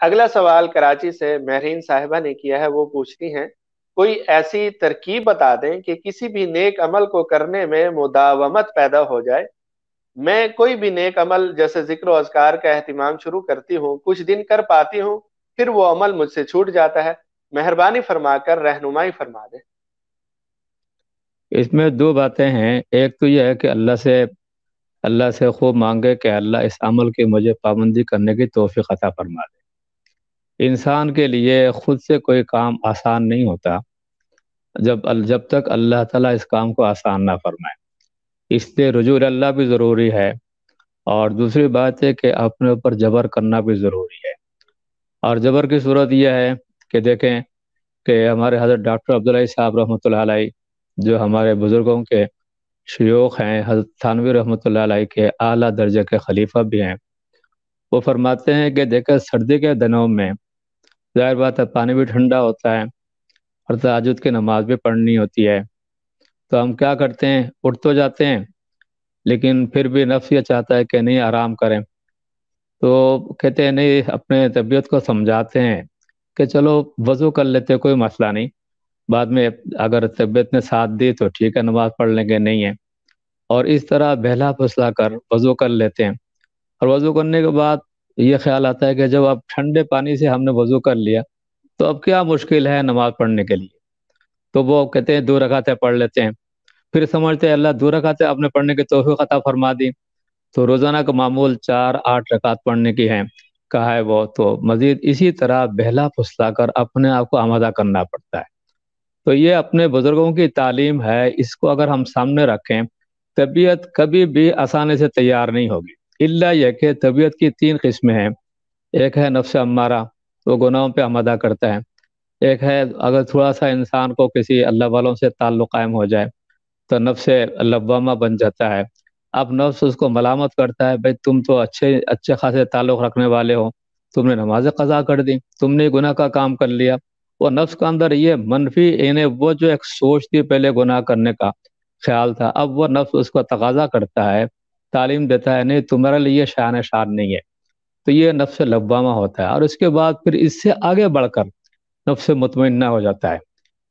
اگلا سوال کراچی سے مہرین صاحبہ نے کیا ہے، وہ پوچھتی ہیں کوئی ایسی ترکیب بتا دیں کہ کسی بھی نیک عمل کو کرنے میں مداومت پیدا ہو جائے۔ میں کوئی بھی نیک عمل جیسے ذکر و اذکار کا اہتمام شروع کرتی ہوں، کچھ دن کر پاتی ہوں، پھر وہ عمل مجھ سے چھوٹ جاتا ہے، مہربانی فرما کر رہنمائی فرما دیں۔ اس میں دو باتیں ہیں، ایک تو یہ ہے کہ اللہ سے خوب مانگے کہ اللہ اس عمل کی مجھے پابندی کرنے کی توفیق عطا فرما دے۔ انسان کے لیے خود سے کوئی کام آسان نہیں ہوتا جب تک اللہ تعالیٰ اس کام کو آسان نہ فرمائے، اس لیے رجوع اللہ بھی ضروری ہے، اور دوسری بات ہے کہ اپنے اوپر جبر کرنا بھی ضروری ہے۔ اور جبر کی صورت یہ ہے کہ دیکھیں کہ ہمارے حضرت ڈاکٹر عبداللہ صاحب رحمۃ اللہ علیہ، جو ہمارے بزرگوں کے شیوخ ہیں، حضرت تھانوی رحمۃ اللہ علیہ کے اعلیٰ درجے کے خلیفہ بھی ہیں، وہ فرماتے ہیں کہ دیکھیں سردی کے دنوں میں ظاہر بات ہے پانی بھی ٹھنڈا ہوتا ہے اور تہجد کی نماز بھی پڑھنی ہوتی ہے، تو ہم کیا کرتے ہیں، اٹھ تو جاتے ہیں لیکن پھر بھی نفس یہ چاہتا ہے کہ نہیں آرام کریں، تو کہتے ہیں نہیں، اپنے طبیعت کو سمجھاتے ہیں کہ چلو وضو کر لیتے، کوئی مسئلہ نہیں، بعد میں اگر طبیعت نے ساتھ دی تو ٹھیک ہے نماز پڑھ لیں گے، نہیں ہے، اور اس طرح بہلا پھسلا کر وضو کر لیتے ہیں۔ اور وضو کرنے کے بعد یہ خیال آتا ہے کہ جب اب ٹھنڈے پانی سے ہم نے وضو کر لیا تو اب کیا مشکل ہے نماز پڑھنے کے لیے، تو وہ کہتے ہیں 2 رکعتیں پڑھ لیتے ہیں، پھر سمجھتے ہیں اللہ 2 رکعتیں آپ نے پڑھنے کی توفیق عطا فرما دی، تو روزانہ کا معمول 4 8 رکعت پڑھنے کی ہے کہا ہے وہ، تو مزید اسی طرح بہلا پھسلا کر اپنے آپ کو آمادہ کرنا پڑتا ہے۔ تو یہ اپنے بزرگوں کی تعلیم ہے، اس کو اگر ہم سامنے رکھیں، طبیعت کبھی بھی آسانی سے تیار نہیں ہوگی، الا یہ کہ طبیعت کی 3 قسمیں ہیں، ایک ہے نفس امارہ، وہ گناہوں پہ آمادہ کرتا ہے، ایک ہے اگر تھوڑا سا انسان کو کسی اللہ والوں سے تعلق قائم ہو جائے تو نفس لوامہ بن جاتا ہے، اب نفس اس کو ملامت کرتا ہے، بھائی تم تو اچھے خاصے تعلق رکھنے والے ہو، تم نے نمازیں قضا کر دی، تم نے گناہ کا کام کر لیا۔ وہ نفس کا اندر یہ منفی وہ جو ایک سوچ تھی پہلے گناہ کرنے کا خیال تھا، اب وہ نفس اس کو تقاضا کرتا ہے، تعلیم دیتا ہے، نہیں تمہارے لیے شان نہیں ہے، تو یہ نفس لوامہ ہوتا ہے۔ اور اس کے بعد پھر اس سے آگے بڑھ کر نفس مطمئنہ ہو جاتا ہے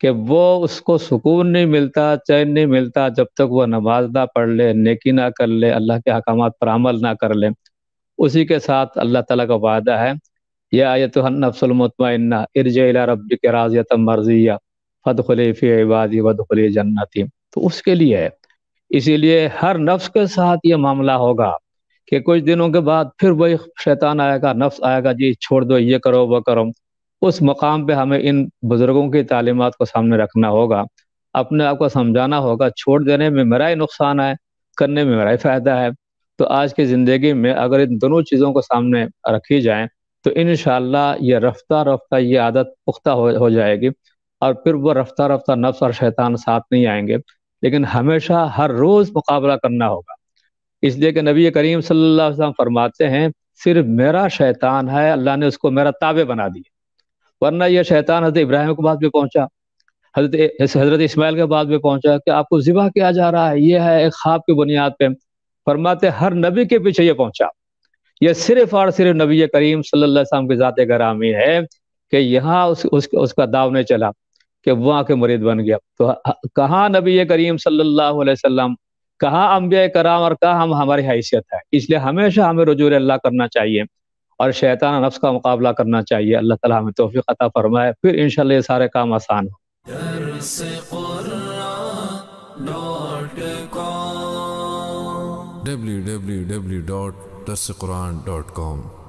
کہ وہ اس کو سکون نہیں ملتا، چین نہیں ملتا جب تک وہ نماز نہ پڑھ لے، نیکی نہ کر لے، اللہ کے احکامات پر عمل نہ کر لے۔ اسی کے ساتھ اللہ تعالیٰ کا وعدہ ہے، یا ایتھا النفس المطمئنہ ارجعی الی ربک راضیۃ مرضیہ فادخلی فی عبادی وادخلی جنتی، تو اس کے لیے ہے، اسی لیے ہر نفس کے ساتھ یہ معاملہ ہوگا کہ کچھ دنوں کے بعد پھر وہی شیطان آئے گا، نفس آئے گا، جی چھوڑ دو، یہ کرو وہ کرو۔ اس مقام پہ ہمیں ان بزرگوں کی تعلیمات کو سامنے رکھنا ہوگا، اپنے آپ کو سمجھانا ہوگا، چھوڑ دینے میں میرا ہی نقصان ہے، کرنے میں میرا ہی فائدہ ہے۔ تو آج کی زندگی میں اگر ان دونوں چیزوں کو سامنے رکھی جائیں تو انشاءاللہ یہ رفتہ رفتہ یہ عادت پختہ ہو جائے گی، اور پھر وہ رفتہ رفتہ نفس اور شیطان ساتھ نہیں آئیں گے، لیکن ہمیشہ ہر روز مقابلہ کرنا ہوگا۔ اس لیے کہ نبی کریم صلی اللہ علیہ وسلم فرماتے ہیں صرف میرا شیطان ہے، اللہ نے اس کو میرا تابع بنا دیا، ورنہ یہ شیطان حضرت ابراہیم کے بعد بھی پہنچا، حضرت اسماعیل کے بعد بھی پہنچا کہ آپ کو ذبح کیا جا رہا ہے، یہ ہے ایک خواب کی بنیاد پہ، فرماتے ہر نبی کے پیچھے یہ پہنچا، یہ صرف اور صرف نبی کریم صلی اللہ علیہ وسلم کی ذات گرامی ہے کہ یہاں اس کا داو نہیں چلا کہ وہاں کے مرید بن گیا۔ تو کہاں نبی کریم صلی اللہ علیہ وسلم، کہاں انبیاء کرام، اور کہاں ہماری حیثیت ہے۔ اس لیے ہمیشہ ہمیں رجوع اللہ کرنا چاہیے اور شیطان نفس کا مقابلہ کرنا چاہیے۔ اللہ تعالیٰ ہمیں توفیق عطا فرمائے، پھر انشاءاللہ یہ سارے کام آسان ہوں۔ www.darsequran.com